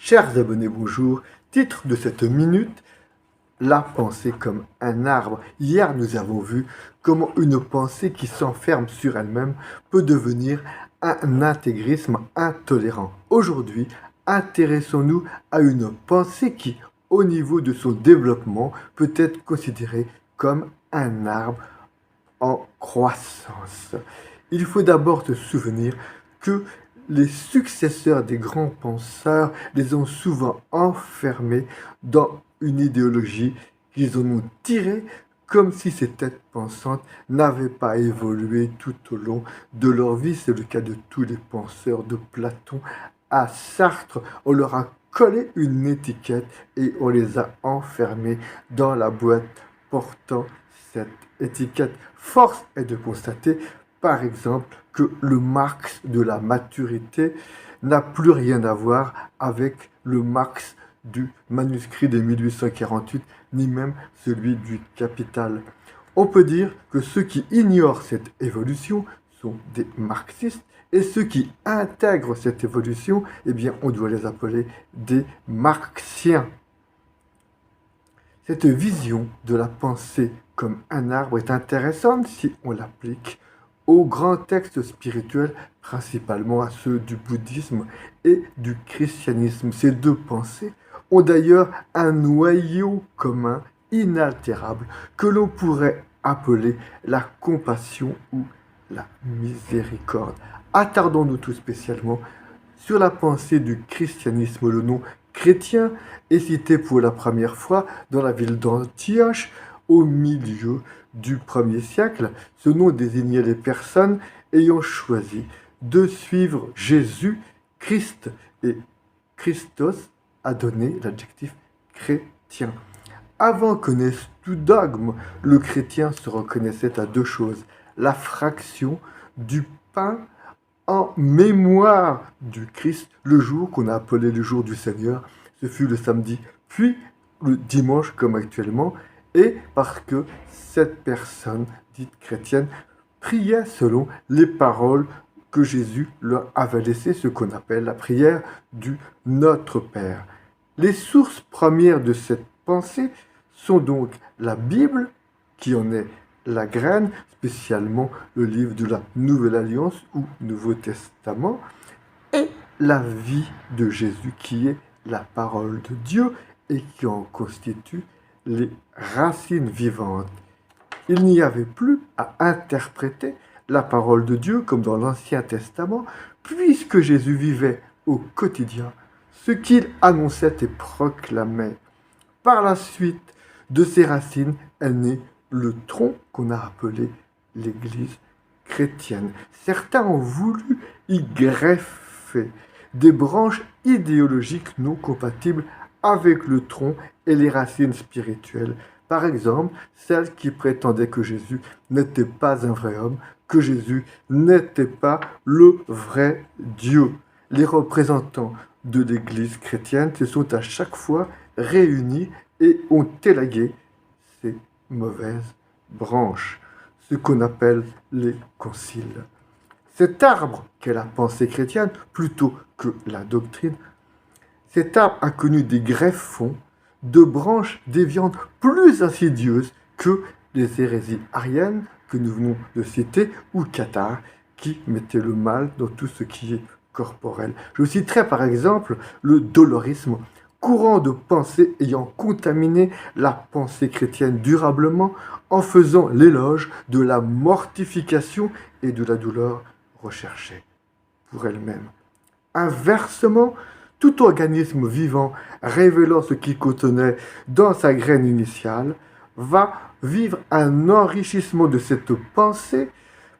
Chers abonnés, bonjour. Titre de cette minute, la pensée comme un arbre. Hier, nous avons vu comment une pensée qui s'enferme sur elle-même peut devenir un intégrisme intolérant. Aujourd'hui, intéressons-nous à une pensée qui, au niveau de son développement, peut être considérée comme un arbre en croissance. Il faut d'abord se souvenir que les successeurs des grands penseurs les ont souvent enfermés dans une idéologie qu'ils en ont tirée comme si ces têtes pensantes n'avaient pas évolué tout au long de leur vie. C'est le cas de tous les penseurs, de Platon à Sartre. On leur a collé une étiquette et on les a enfermés dans la boîte portant cette étiquette. Force est de constater, par exemple, que le Marx de la maturité n'a plus rien à voir avec le Marx du manuscrit de 1848, ni même celui du Capital. On peut dire que ceux qui ignorent cette évolution sont des marxistes, et ceux qui intègrent cette évolution, eh bien, on doit les appeler des marxiens. Cette vision de la pensée comme un arbre est intéressante si on l'applique aux grands textes spirituels, principalement à ceux du bouddhisme et du christianisme. Ces deux pensées ont d'ailleurs un noyau commun inaltérable que l'on pourrait appeler la compassion ou la miséricorde. Attardons-nous tout spécialement sur la pensée du christianisme. Le nom chrétien est cité pour la première fois dans la ville d'Antioche au milieu du 1er siècle. Ce nom désignait les personnes ayant choisi de suivre Jésus Christ, et Christos a donné l'adjectif chrétien. Avant que naisse tout dogme, le chrétien se reconnaissait à deux choses: la fraction du pain en mémoire du Christ, le jour qu'on a appelé le jour du Seigneur. Ce fut le samedi, puis le dimanche comme actuellement, et parce que cette personne dite chrétienne priait selon les paroles que Jésus leur avait laissées, ce qu'on appelle la prière du Notre Père. Les sources premières de cette pensée sont donc la Bible, qui en est la graine, spécialement le livre de la Nouvelle Alliance ou Nouveau Testament, et la vie de Jésus, qui est la parole de Dieu et qui en constitue les racines vivantes. Il n'y avait plus à interpréter la parole de Dieu comme dans l'Ancien Testament, puisque Jésus vivait au quotidien ce qu'il annonçait et proclamait. Par la suite de ces racines est né le tronc qu'on a appelé l'Église chrétienne. Certains ont voulu y greffer des branches idéologiques non compatibles avec le tronc et les racines spirituelles. Par exemple, celles qui prétendaient que Jésus n'était pas un vrai homme, que Jésus n'était pas le vrai Dieu. Les représentants de l'Église chrétienne se sont à chaque fois réunis et ont élagué ces mauvaises branches, ce qu'on appelle les conciles. Cet arbre qu'est la pensée chrétienne, plutôt que la doctrine, cet arbre a connu des greffons de branches déviantes plus insidieuses que les hérésies ariennes que nous venons de citer, ou cathares, qui mettaient le mal dans tout ce qui est corporel. Je citerai par exemple le dolorisme, courant de pensée ayant contaminé la pensée chrétienne durablement en faisant l'éloge de la mortification et de la douleur recherchée pour elle-même. Inversement, tout organisme vivant révélant ce qu'il contenait dans sa graine initiale va vivre un enrichissement de cette pensée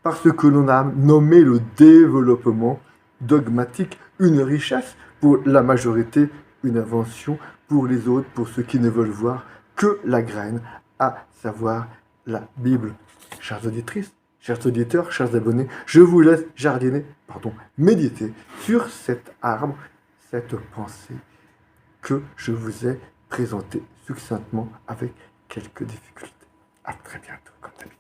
par ce que l'on a nommé le développement dogmatique, une richesse pour la majorité, une invention pour les autres, pour ceux qui ne veulent voir que la graine, à savoir la Bible. Chères auditrices, chers auditeurs, chers abonnés, je vous laisse méditer sur cet arbre, cette pensée que je vous ai présentée succinctement avec quelques difficultés. À très bientôt, comme d'habitude.